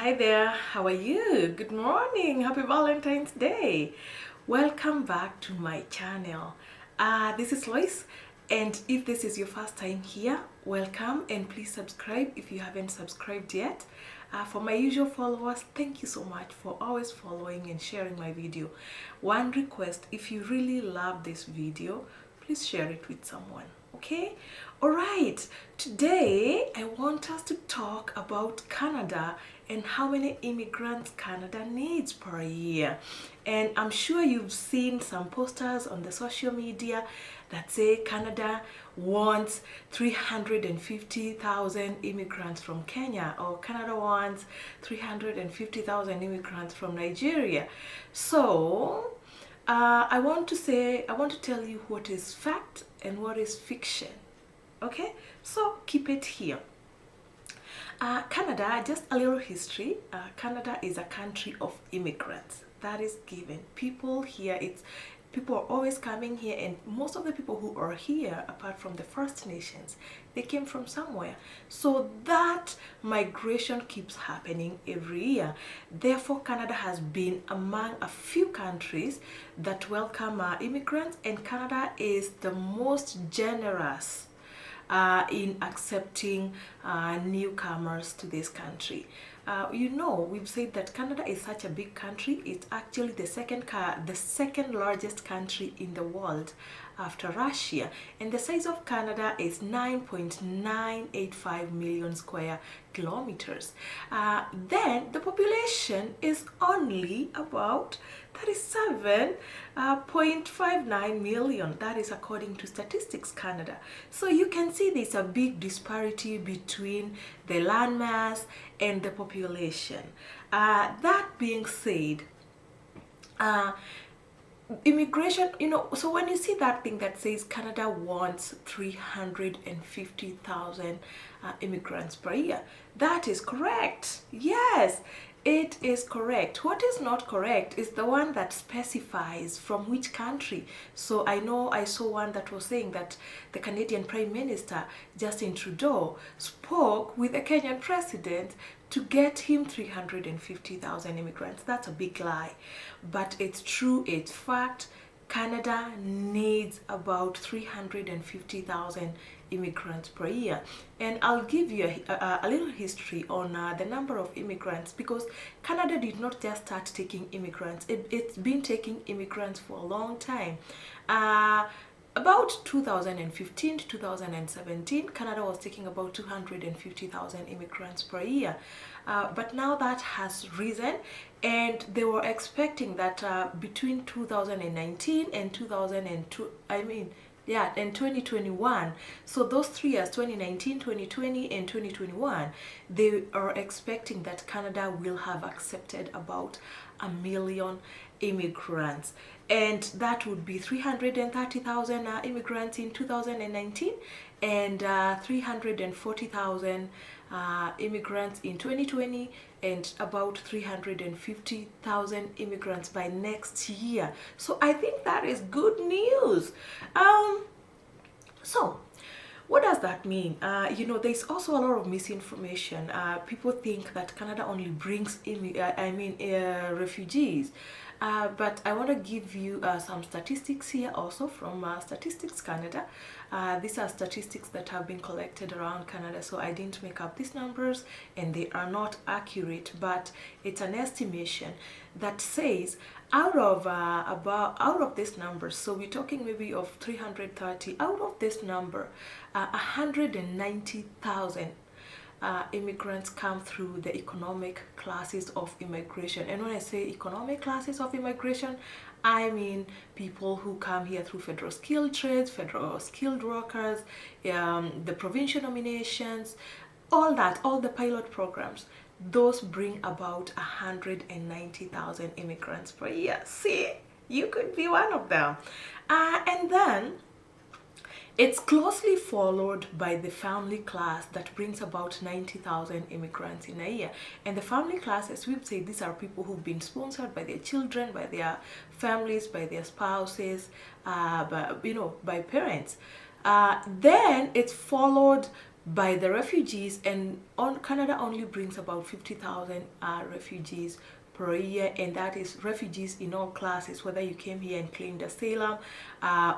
Hi there, how are you? Good morning, happy Valentine's Day. Welcome back to my channel. This is Lois, and if this is your first time here, welcome, and please subscribe if you haven't subscribed yet. For my usual followers, thank you so much for always following and sharing my video. One request, if you really love this video, please share it with someone. Okay, all right, today I want us to talk about Canada and how many immigrants Canada needs per year. And I'm sure you've seen some posters on the social media that say Canada wants 350,000 immigrants from Kenya, or Canada wants 350,000 immigrants from Nigeria. So I want to tell you what is fact and what is fiction. Okay, so keep it here. Canada, just a little history. Canada is a country of immigrants. That is given. People here, people are always coming here, and most of the people who are here, apart from the First Nations, they came from somewhere. So that migration keeps happening every year. Therefore, Canada has been among a few countries that welcome immigrants, and Canada is the most generous in accepting newcomers to this country. We've said that Canada is such a big country. It's actually the second largest country in the world after Russia, and the size of Canada is 9.985 million square kilometers. Then the population is only about 37.59 million. That is according to Statistics Canada. So you can see there's a big disparity between the landmass and the population. That being said, immigration, so when you see that thing that says Canada wants 350,000 immigrants per year, that is correct. Yes, it is correct. What is not correct is the one that specifies from which country. So I know I saw one that was saying that the Canadian Prime Minister Justin Trudeau spoke with the Kenyan president to get him 350,000 immigrants. That's a big lie, but it's true, it's fact. Canada needs about 350,000 immigrants per year. And I'll give you a little history on the number of immigrants, because Canada did not just start taking immigrants. It's been taking immigrants for a long time. About 2015 to 2017, Canada was taking about 250,000 immigrants per year. But now that has risen, and they were expecting that between 2019 and 2021, so those 3 years, 2019, 2020 and 2021, they are expecting that Canada will have accepted about 1 million immigrants, and that would be 330,000 immigrants in 2019 and 340,000 immigrants in 2020, and about 350,000 immigrants by next year. So I think that is good news. So what does that mean? There's also a lot of misinformation. People think that Canada only brings refugees. But I want to give you some statistics here also from Statistics Canada. These are statistics that have been collected around Canada, so I didn't make up these numbers, and they are not accurate, but it's an estimation that says out of this number, so we're talking maybe of 330, out of this number, 190,000 immigrants come through the economic classes of immigration. And when I say economic classes of immigration, I mean people who come here through federal skilled trades, federal skilled workers, the provincial nominations, all the pilot programs. Those bring about 190,000 immigrants per year. See, you could be one of them. And then it's closely followed by the family class that brings about 90,000 immigrants in a year. And the family class, as we've said, these are people who've been sponsored by their children, by their families, by their spouses, by parents. Then it's followed by the refugees, and Canada only brings about 50,000 refugees per year, and that is refugees in all classes, whether you came here and claimed asylum,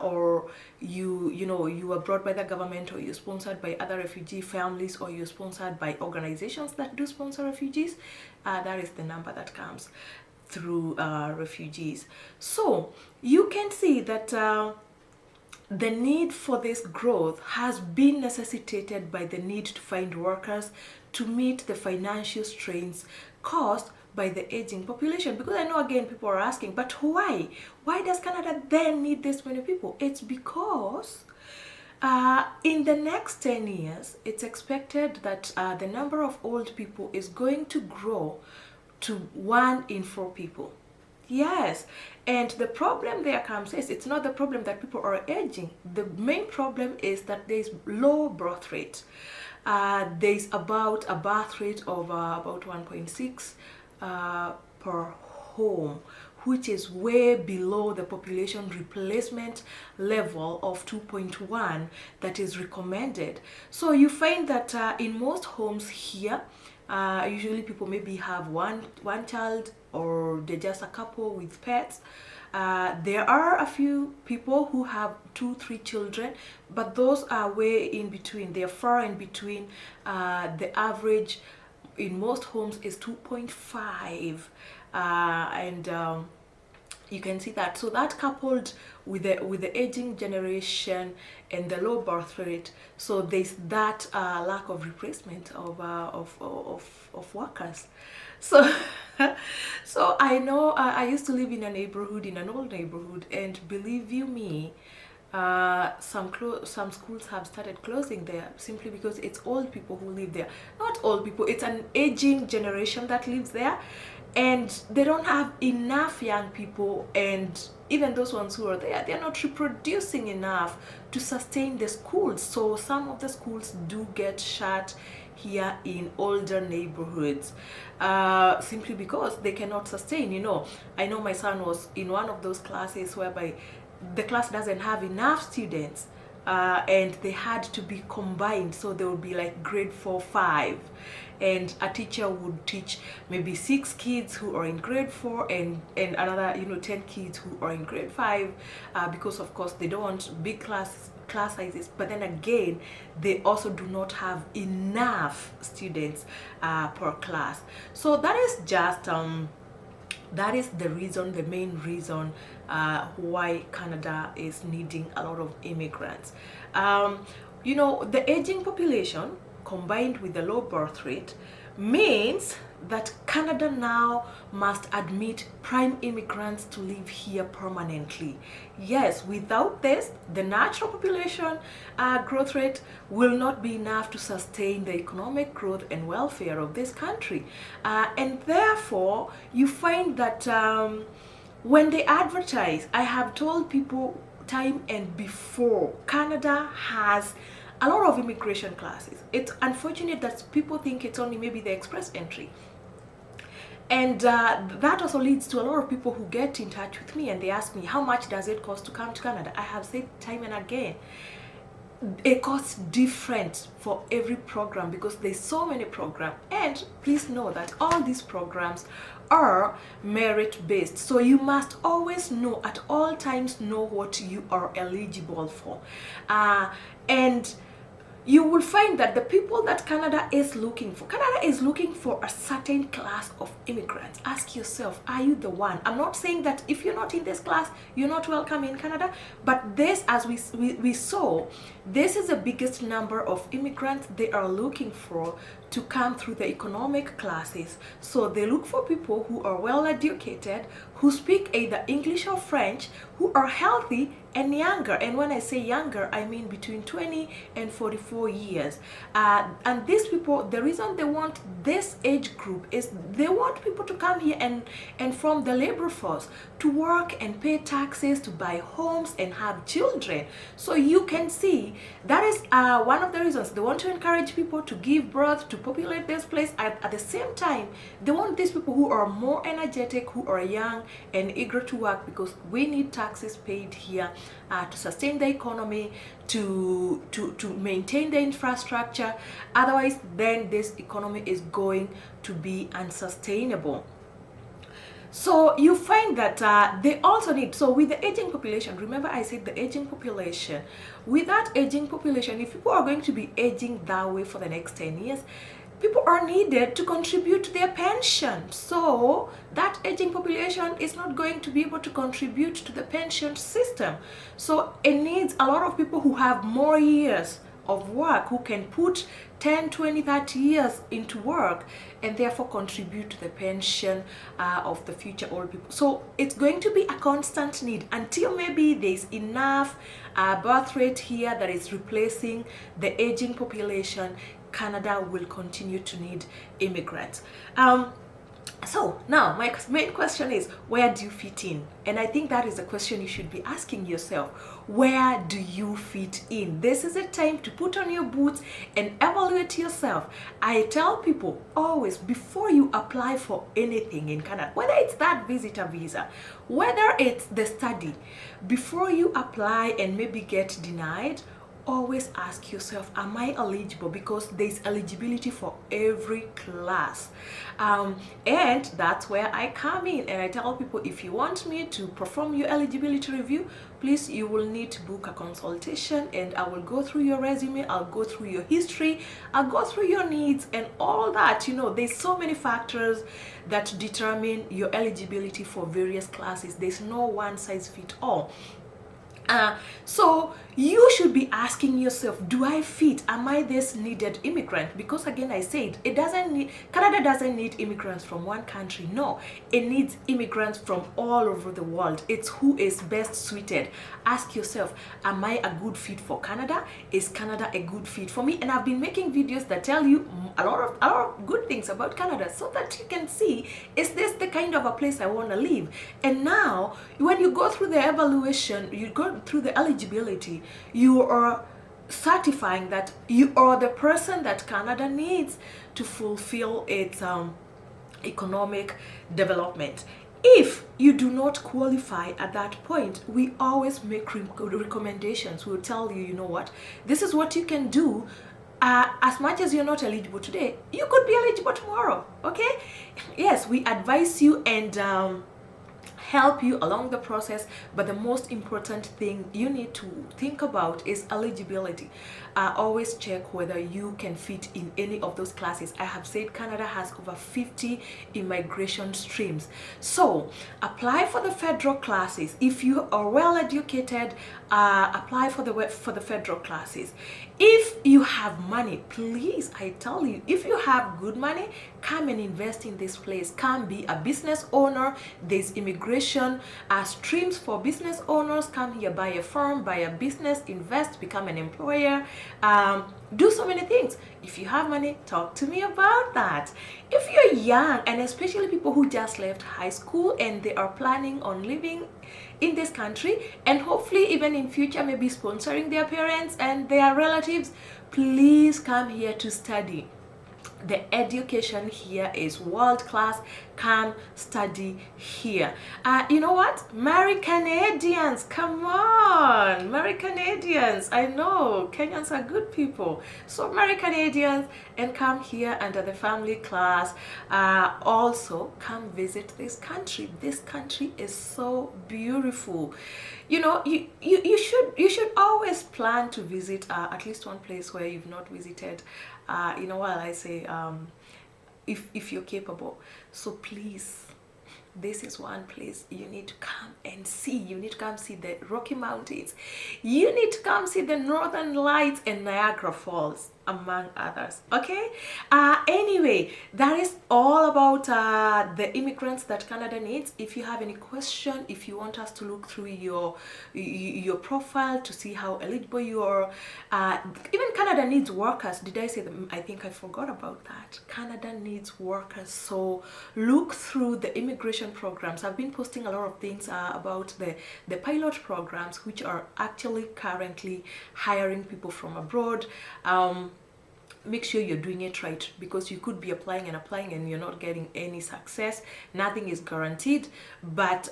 or you were brought by the government, or you're sponsored by other refugee families, or you're sponsored by organizations that do sponsor refugees. That is the number that comes through refugees. So you can see that the need for this growth has been necessitated by the need to find workers to meet the financial strains caused by the aging population. Because I know, again, people are asking, but why? Why does Canada then need this many people? It's because in the next 10 years, it's expected that the number of old people is going to grow to 1 in 4 people. Yes, and the problem there comes is, it's not the problem that people are aging. The main problem is that there's low birth rate. There's about a birth rate of about 1.6 per home, which is way below the population replacement level of 2.1 that is recommended. So you find that in most homes here, usually people maybe have one child, or they're just a couple with pets. There are a few people who have 2-3 children, but those are way in between. They're far in between. The average in most homes is 2.5, and you can see that. So that coupled with the aging generation and the low birth rate, so there's that lack of replacement of workers. So so I know, I used to live in a neighborhood, in an old neighborhood, and believe you me, some schools have started closing there simply because it's old people who live there. Not old people, it's an aging generation that lives there, and they don't have enough young people, and even those ones who are there, they're not reproducing enough to sustain the schools. So some of the schools do get shut here in older neighborhoods, simply because they cannot sustain. I know my son was in one of those classes whereby the class doesn't have enough students, and they had to be combined, so there would be like grade 4, 5, and a teacher would teach maybe 6 kids who are in grade 4, and another 10 kids who are in grade 5, because of course they don't want big class sizes, but then again they also do not have enough students per class. So that is just that is the reason, the main reason why Canada is needing a lot of immigrants. The aging population combined with the low birth rate means that Canada now must admit prime immigrants to live here permanently. Yes, without this, the natural population growth rate will not be enough to sustain the economic growth and welfare of this country. And therefore, you find that when they advertise, I have told people time and before, Canada has a lot of immigration classes. It's unfortunate that people think it's only maybe the express entry. And that also leads to a lot of people who get in touch with me and they ask me, how much does it cost to come to Canada? I have said time and again, it costs different for every program because there's so many programs. And please know that all these programs are merit-based. So you must always know, at all times, know what you are eligible for. And you will find that the people that Canada is looking for a certain class of immigrants. Ask yourself, are you the one? I'm not saying that if you're not in this class, you're not welcome in Canada, but this, as we saw, this is the biggest number of immigrants they are looking for to come through the economic classes. So they look for people who are well educated, who speak either English or French, who are healthy and younger. And when I say younger, I mean between 20 and 44 years. And these people, the reason they want this age group is they want people to come here and from the labor force to work and pay taxes, to buy homes and have children. So you can see that is one of the reasons they want to encourage people to give birth, to populate this place. At the same time, they want these people who are more energetic, who are young and eager to work, because we need taxes paid here to sustain the economy, to maintain the infrastructure. Otherwise, then this economy is going to be unsustainable. So you find that they also need, so with the aging population, remember I said the aging population, with that aging population, if people are going to be aging that way for the next 10 years, people are needed to contribute to their pension. So that aging population is not going to be able to contribute to the pension system. So it needs a lot of people who have more years of work, who can put 10, 20, 30 years into work and therefore contribute to the pension of the future old people. So it's going to be a constant need until maybe there's enough birth rate here that is replacing the aging population. Canada will continue to need immigrants. So now my main question is, where do you fit in? And I think that is the question you should be asking yourself. Where do you fit in? This is a time to put on your boots and evaluate yourself. I tell people always, before you apply for anything in Canada, whether it's that visitor visa, whether it's the study, before you apply and maybe get denied, always ask yourself, am I eligible? Because there's eligibility for every class, and that's where I come in. And I tell people, if you want me to perform your eligibility review, please, you will need to book a consultation, and I will go through your resume, I'll go through your history, I'll go through your needs and all that. You know, there's so many factors that determine your eligibility for various classes. There's no one size fit all. So you should be asking yourself, do I fit? Am I this needed immigrant? Because again, I said, Canada doesn't need immigrants from one country. No, it needs immigrants from all over the world. It's who is best suited. Ask yourself, am I a good fit for Canada? Is Canada a good fit for me? And I've been making videos that tell you a lot of good things about Canada, so that you can see, is this the kind of a place I want to live? And now, when you go through the evaluation, you go through the eligibility, you are certifying that you are the person that Canada needs to fulfill its economic development. If you do not qualify at that point, we always make recommendations. We'll tell you, you know what, this is what you can do. As much as you're not eligible today, you could be eligible tomorrow. Okay? Yes, we advise you and help you along the process, but the most important thing you need to think about is eligibility. Always check whether you can fit in any of those classes. I have said Canada has over 50 immigration streams, so apply for the federal classes. If you are well educated, apply for the federal classes. If you have money, please, I tell you, if you have good money, come and invest in this place. Come be a business owner. There's immigration streams for business owners. Come here, buy a firm, buy a business, invest, become an employer, do so many things. If you have money, talk to me about that. If you're young, and especially people who just left high school and they are planning on living in this country, and hopefully even in future maybe sponsoring their parents and their relatives, please come here to study. The education here is world class. Come study here. You know what? Marry Canadians. Come on, marry Canadians. I know Kenyans are good people, so marry Canadians and come here under the family class. Also, come visit this country. This country is so beautiful. You know, you should always plan to visit at least one place where you've not visited. You know, while I say if you're capable. So please, this is one place you need to come and see. You need to come see the Rocky Mountains. You need to come see the Northern Lights and Niagara Falls, among others. Okay, anyway, that is all about the immigrants that Canada needs. If you have any question, if you want us to look through your profile to see how eligible you are, even Canada needs workers. Did I say that? I think I forgot about that. Canada needs workers, so look through the immigration programs. I've been posting a lot of things about the pilot programs, which are actually currently hiring people from abroad. make sure you're doing it right, because you could be applying and you're not getting any success. Nothing is guaranteed, but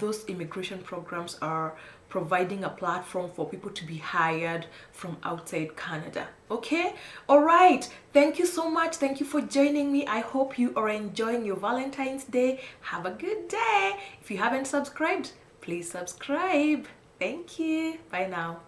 those immigration programs are providing a platform for people to be hired from outside Canada. Okay, all right, thank you so much. Thank you for joining me. I hope you are enjoying your Valentine's Day. Have a good day. If you haven't subscribed, please subscribe. Thank you. Bye now.